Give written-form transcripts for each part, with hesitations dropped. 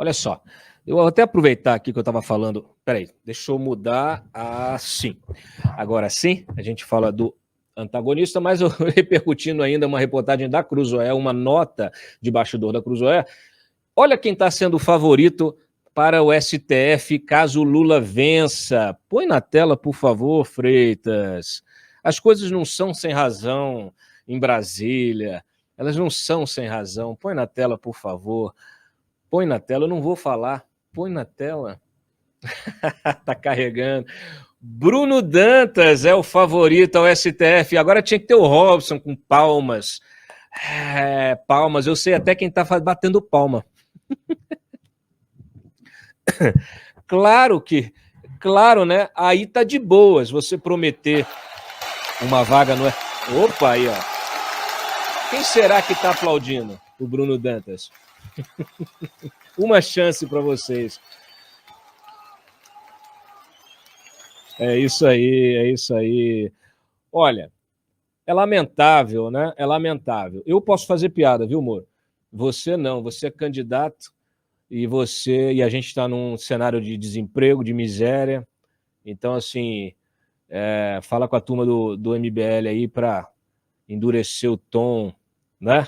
Olha só, eu vou até aproveitar aqui que eu estava falando. Peraí, deixa eu mudar assim. Agora sim, a gente fala do antagonista, mas eu repercutindo ainda uma reportagem da Cruzoé, uma nota de bastidor da Cruzoé. Olha quem está sendo o favorito para o STF caso Lula vença. Põe na tela, por favor, Freitas. As coisas não são sem razão em Brasília. Elas não são sem razão. Põe na tela, por favor. Põe na tela, eu não vou falar. Põe na tela. Tá carregando. Bruno Dantas é o favorito ao STF. Agora tinha que ter o Robson com palmas. Palmas. Eu sei até quem tá batendo palma. Claro, né? Aí tá de boas você prometer uma vaga no... Opa, aí, ó. Quem será que tá aplaudindo o Bruno Dantas? Uma chance para vocês. É isso aí. Olha, é lamentável, né? É lamentável. Eu posso fazer piada, viu, Moro? Você não, você é candidato e a gente está num cenário de desemprego, de miséria. Então, assim, fala com a turma do MBL aí para endurecer o tom, né?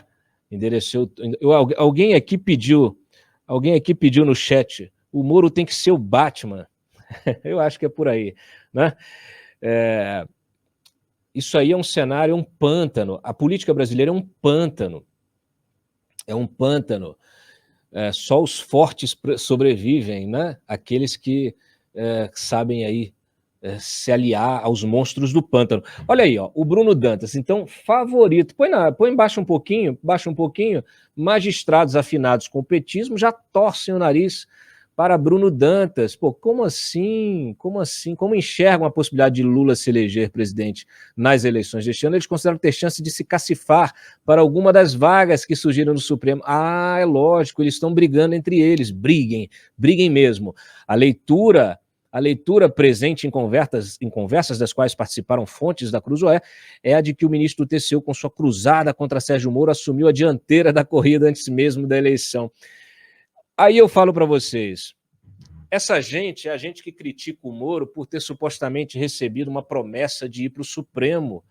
Alguém aqui pediu no chat, o Moro tem que ser o Batman. Eu acho que é por aí, né? Isso aí é um cenário, é um pântano. A política brasileira é um pântano. É um pântano. Só os fortes sobrevivem, né? Aqueles que sabem aí se aliar aos monstros do pântano. Olha aí, ó, o Bruno Dantas, então, favorito. Põe baixa um pouquinho. Magistrados afinados com o petismo já torcem o nariz para Bruno Dantas. Pô, como assim? Como enxergam a possibilidade de Lula se eleger presidente nas eleições deste ano? Eles consideram ter chance de se cacifar para alguma das vagas que surgiram no Supremo. Ah, é lógico, eles estão brigando entre eles. Briguem mesmo. A leitura presente em conversas das quais participaram fontes da Cruzoé é a de que o ministro do TCU, com sua cruzada contra Sérgio Moro, assumiu a dianteira da corrida antes mesmo da eleição. Aí eu falo para vocês, essa gente é a gente que critica o Moro por ter supostamente recebido uma promessa de ir para o Supremo.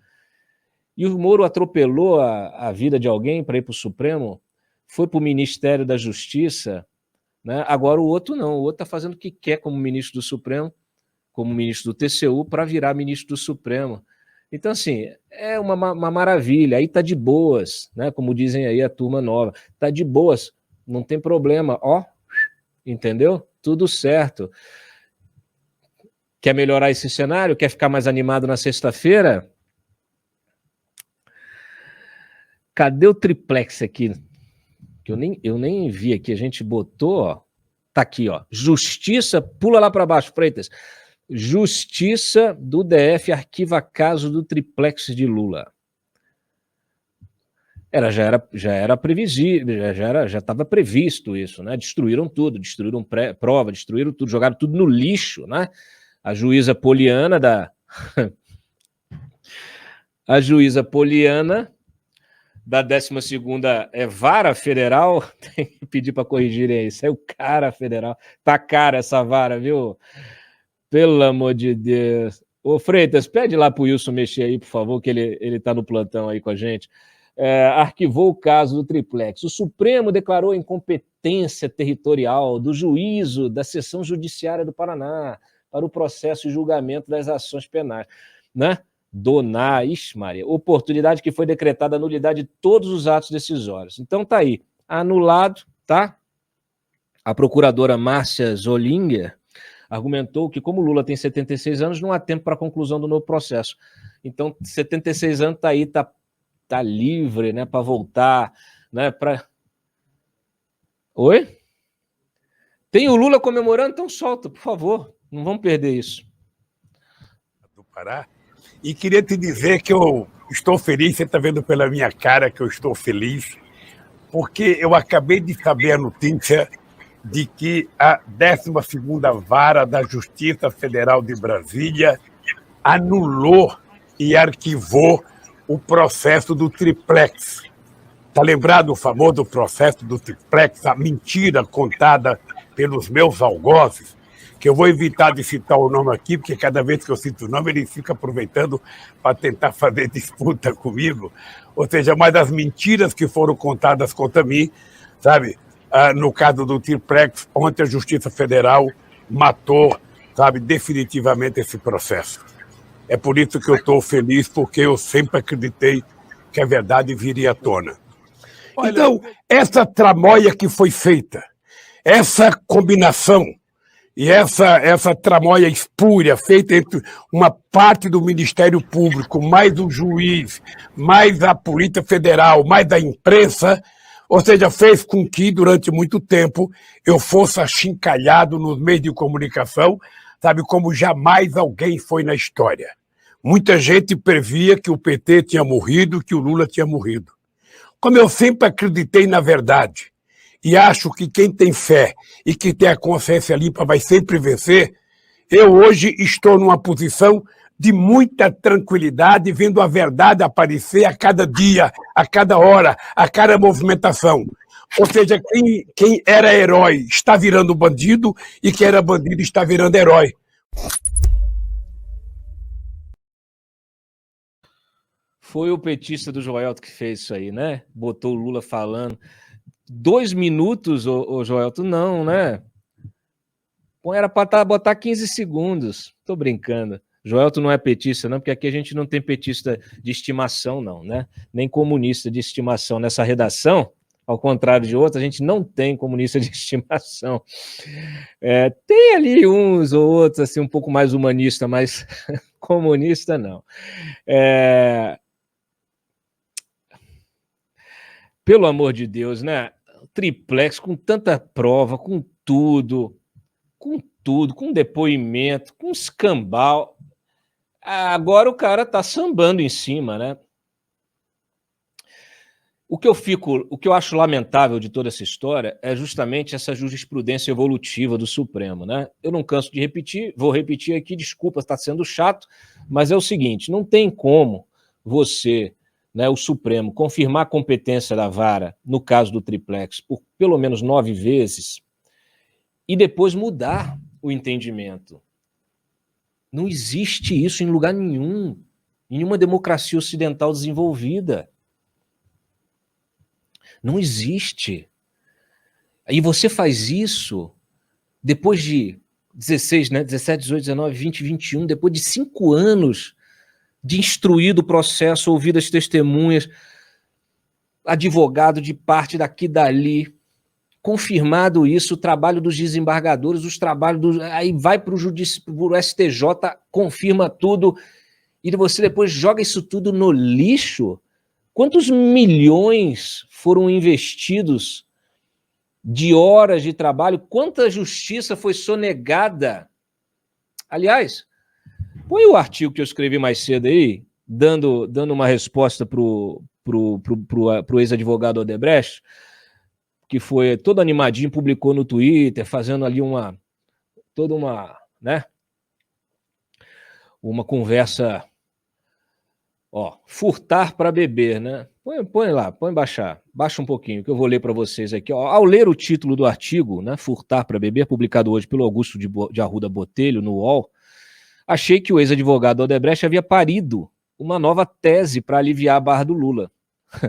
E o Moro atropelou a vida de alguém para ir para o Supremo, foi para o Ministério da Justiça, né? Agora o outro não, o outro está fazendo o que quer como ministro do Supremo, como ministro do TCU, para virar ministro do Supremo. Então, assim, é uma maravilha, aí está de boas, né? Como dizem aí a turma nova, está de boas. Não tem problema, ó, entendeu? Tudo certo. Quer melhorar esse cenário? Quer ficar mais animado na sexta-feira? Cadê o triplex aqui? Que eu nem vi aqui, a gente botou, ó. Tá aqui, ó. Justiça, pula lá para baixo, Freitas. Justiça do DF arquiva caso do triplex de Lula. Já era previsível, já estava previsto isso, né? Destruíram tudo, destruíram prova, destruíram tudo, jogaram tudo no lixo, né? A juíza Poliana da 12ª Vara Federal, tem que pedir para corrigirem isso, é o cara federal, tá cara essa vara, viu? Pelo amor de Deus. Ô Freitas, pede lá pro Wilson mexer aí, por favor, que ele tá no plantão aí com a gente. Arquivou o caso do triplex. O Supremo declarou incompetência territorial do juízo da seção judiciária do Paraná para o processo e julgamento das ações penais, né? Maria, oportunidade que foi decretada a nulidade de todos os atos decisórios. Então tá aí, anulado, tá? A procuradora Márcia Zollinger argumentou que, como Lula tem 76 anos, não há tempo para a conclusão do novo processo. Então, 76 anos tá aí, tá livre, né, para voltar, né, para... Oi? Tem o Lula comemorando? Então solta, por favor, não vamos perder isso. Do Pará. E queria te dizer que eu estou feliz, você está vendo pela minha cara que eu estou feliz, porque eu acabei de saber a notícia de que a 12ª Vara da Justiça Federal de Brasília anulou e arquivou o processo do triplex. Está lembrado o famoso processo do triplex, a mentira contada pelos meus algozes, que eu vou evitar de citar o nome aqui, porque cada vez que eu cito o nome, ele fica aproveitando para tentar fazer disputa comigo. Ou seja, uma das mentiras que foram contadas contra mim, sabe? No caso do Triplex, ontem a Justiça Federal matou, sabe, definitivamente esse processo. É por isso que eu estou feliz, porque eu sempre acreditei que a verdade viria à tona. Então, essa tramóia que foi feita, essa combinação e essa tramóia espúria feita entre uma parte do Ministério Público, mais o juiz, mais a Polícia Federal, mais a imprensa, ou seja, fez com que, durante muito tempo, eu fosse achincalhado nos meios de comunicação, sabe, como jamais alguém foi na história. Muita gente previa que o PT tinha morrido, que o Lula tinha morrido. Como eu sempre acreditei na verdade, e acho que quem tem fé e que tem a consciência limpa vai sempre vencer, eu hoje estou numa posição de muita tranquilidade, vendo a verdade aparecer a cada dia, a cada hora, a cada movimentação. Ou seja, quem era herói está virando bandido e quem era bandido está virando herói. Foi o petista do Joelto que fez isso aí, né? Botou o Lula falando. 2 minutos, ô Joelto, não, né? Era para botar 15 segundos. Tô brincando. Joelto não é petista, não, porque aqui a gente não tem petista de estimação, não, né? Nem comunista de estimação nessa redação. Ao contrário de outros, a gente não tem comunista de estimação. Tem ali uns ou outros, assim, um pouco mais humanista, mas comunista, não. Pelo amor de Deus, né? Triplex, com tanta prova, com tudo, com depoimento, com escambau. Agora o cara tá sambando em cima, né? O que eu acho lamentável de toda essa história é justamente essa jurisprudência evolutiva do Supremo, né? Eu não canso de repetir, vou repetir aqui, desculpa, está sendo chato, mas é o seguinte, não tem como você, né, o Supremo, confirmar a competência da vara, no caso do Triplex, por pelo menos 9 vezes, e depois mudar o entendimento. Não existe isso em lugar nenhum, em nenhuma democracia ocidental desenvolvida. Não existe. E você faz isso depois de 16, né, 17, 18, 19, 20, 21, depois de 5 anos de instruído o processo, ouvido as testemunhas, advogado de parte daqui e dali, confirmado isso, o trabalho dos desembargadores, os trabalhos aí vai para o STJ, confirma tudo, e você depois joga isso tudo no lixo. Quantos milhões foram investidos de horas de trabalho? Quanta justiça foi sonegada? Aliás, põe o artigo que eu escrevi mais cedo aí, dando uma resposta pro ex-advogado Odebrecht, que foi todo animadinho, publicou no Twitter, fazendo ali toda uma, né, uma conversa, furtar para beber, né? Põe lá, baixa um pouquinho, que eu vou ler para vocês aqui. Ao ler o título do artigo, né, Furtar para beber, publicado hoje pelo Augusto de Arruda Botelho, no UOL, achei que o ex-advogado Odebrecht havia parido uma nova tese para aliviar a barra do Lula.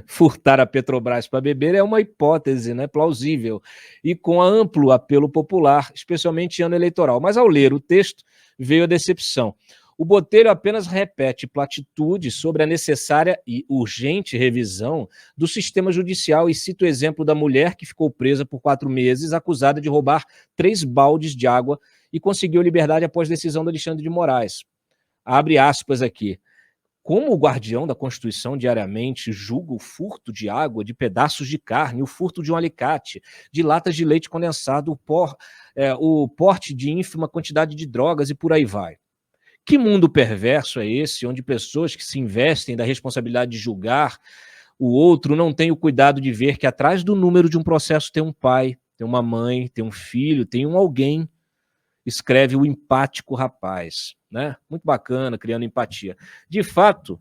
Furtar a Petrobras para beber é uma hipótese, né, plausível e com amplo apelo popular, especialmente em ano eleitoral. Mas ao ler o texto, veio a decepção. O Botelho apenas repete platitudes sobre a necessária e urgente revisão do sistema judicial e cita o exemplo da mulher que ficou presa por 4 meses, acusada de roubar 3 baldes de água e conseguiu liberdade após decisão do Alexandre de Moraes. Abre aspas aqui. Como o guardião da Constituição diariamente julga o furto de água, de pedaços de carne, o furto de um alicate, de latas de leite condensado, o porte de ínfima quantidade de drogas e por aí vai. Que mundo perverso é esse, onde pessoas que se investem da responsabilidade de julgar o outro não têm o cuidado de ver que atrás do número de um processo tem um pai, tem uma mãe, tem um filho, tem um alguém, escreve o empático rapaz, né? Muito bacana, criando empatia. De fato,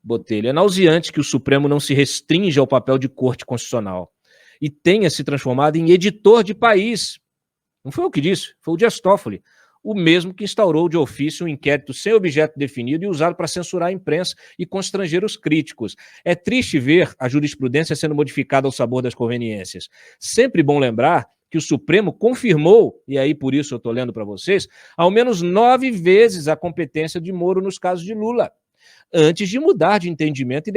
Botelho, é nauseante que o Supremo não se restringe ao papel de corte constitucional e tenha se transformado em editor de país. Não foi eu que disse, foi o Dias Toffoli, o mesmo que instaurou de ofício um inquérito sem objeto definido e usado para censurar a imprensa e constranger os críticos. É triste ver a jurisprudência sendo modificada ao sabor das conveniências. Sempre bom lembrar que o Supremo confirmou, e aí por isso eu estou lendo para vocês, ao menos 9 vezes a competência de Moro nos casos de Lula, antes de mudar de entendimento e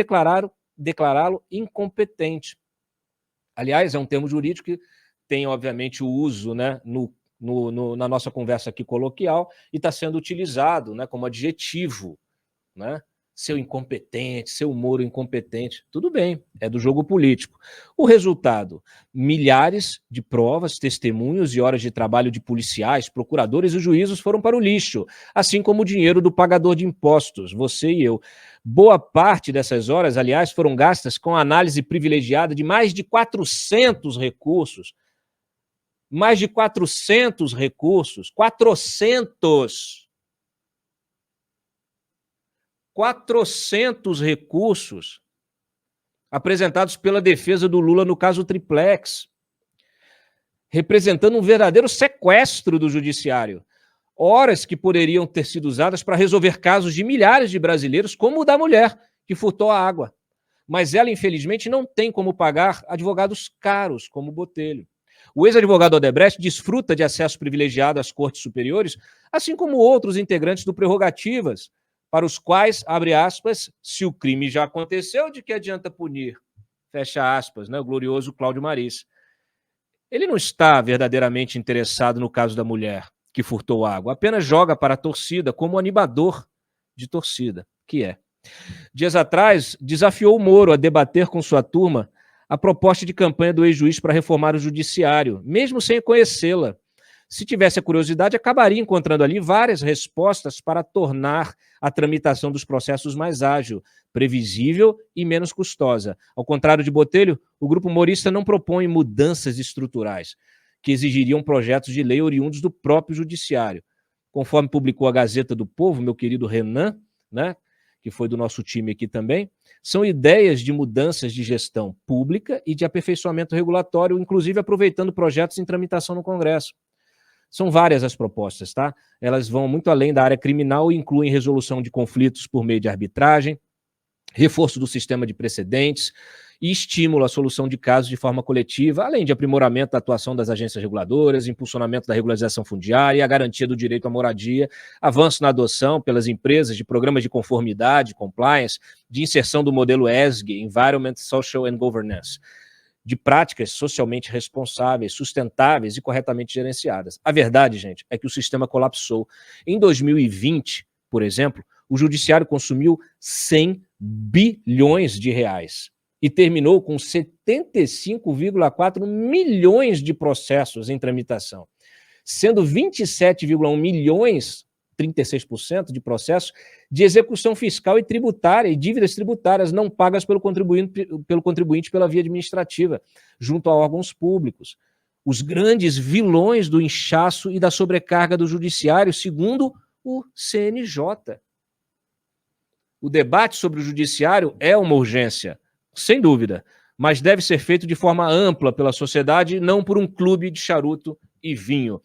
declará-lo incompetente. Aliás, é um termo jurídico que tem, obviamente, o uso, né, na nossa conversa aqui coloquial e está sendo utilizado, né, como adjetivo, né? Seu incompetente, seu Moro incompetente. Tudo bem, é do jogo político. O resultado, milhares de provas, testemunhos e horas de trabalho de policiais, procuradores e juízos foram para o lixo, assim como o dinheiro do pagador de impostos, você e eu. Boa parte dessas horas, aliás, foram gastas com análise privilegiada de mais de 400 recursos. Mais de 400 recursos. 400 recursos apresentados pela defesa do Lula no caso Triplex, representando um verdadeiro sequestro do judiciário. Horas que poderiam ter sido usadas para resolver casos de milhares de brasileiros, como o da mulher que furtou a água. Mas ela, infelizmente, não tem como pagar advogados caros, como o Botelho. O ex-advogado Odebrecht desfruta de acesso privilegiado às cortes superiores, assim como outros integrantes do Prerrogativas, para os quais, abre aspas, se o crime já aconteceu, de que adianta punir? Fecha aspas, né? O glorioso Cláudio Maris. Ele não está verdadeiramente interessado no caso da mulher que furtou água, apenas joga para a torcida como animador de torcida, que é. Dias atrás, desafiou o Moro a debater com sua turma a proposta de campanha do ex-juiz para reformar o judiciário, mesmo sem conhecê-la. Se tivesse a curiosidade, acabaria encontrando ali várias respostas para tornar a tramitação dos processos mais ágil, previsível e menos custosa. Ao contrário de Botelho, o grupo morista não propõe mudanças estruturais, que exigiriam projetos de lei oriundos do próprio judiciário. Conforme publicou a Gazeta do Povo, meu querido Renan, né, que foi do nosso time aqui também, são ideias de mudanças de gestão pública e de aperfeiçoamento regulatório, inclusive aproveitando projetos em tramitação no Congresso. São várias as propostas, tá? Elas vão muito além da área criminal e incluem resolução de conflitos por meio de arbitragem, reforço do sistema de precedentes e estímulo à solução de casos de forma coletiva, além de aprimoramento da atuação das agências reguladoras, impulsionamento da regularização fundiária e a garantia do direito à moradia, avanço na adoção pelas empresas de programas de conformidade, compliance, de inserção do modelo ESG, Environment, Social and Governance, de práticas socialmente responsáveis, sustentáveis e corretamente gerenciadas. A verdade, gente, é que o sistema colapsou. Em 2020, por exemplo, o judiciário consumiu 100 bilhões de reais e terminou com 75,4 milhões de processos em tramitação, sendo 27,1 milhões, 36% de processos, de execução fiscal e tributária e dívidas tributárias não pagas pelo contribuinte pela via administrativa, junto a órgãos públicos. Os grandes vilões do inchaço e da sobrecarga do judiciário, segundo o CNJ. O debate sobre o judiciário é uma urgência, sem dúvida, mas deve ser feito de forma ampla pela sociedade, não por um clube de charuto e vinho.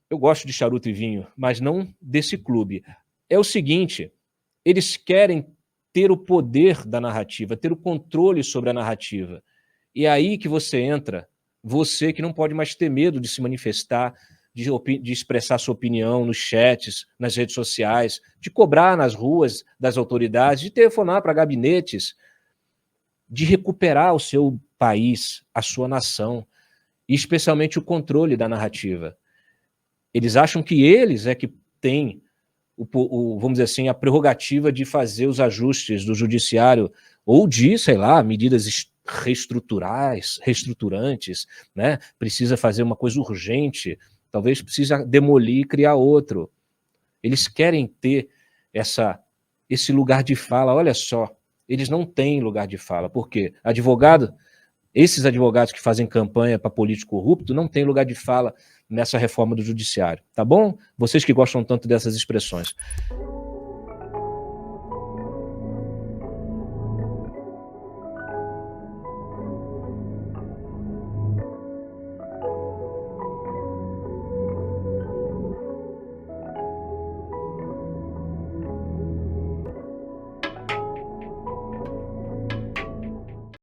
Eu gosto de charuto e vinho, mas não desse clube. É o seguinte, eles querem ter o poder da narrativa, ter o controle sobre a narrativa. E é aí que você entra, você que não pode mais ter medo de se manifestar, de expressar sua opinião nos chats, nas redes sociais, de cobrar nas ruas das autoridades, de telefonar para gabinetes, de recuperar o seu país, a sua nação, e especialmente o controle da narrativa. Eles acham que eles é que têm, vamos dizer assim, a prerrogativa de fazer os ajustes do judiciário ou de, sei lá, medidas reestruturantes, né? Precisa fazer uma coisa urgente, talvez precisa demolir e criar outro. Eles querem ter esse lugar de fala. Olha só, eles não têm lugar de fala. Por quê? Esses advogados que fazem campanha para político corrupto não têm lugar de fala nessa reforma do judiciário, tá bom? Vocês que gostam tanto dessas expressões.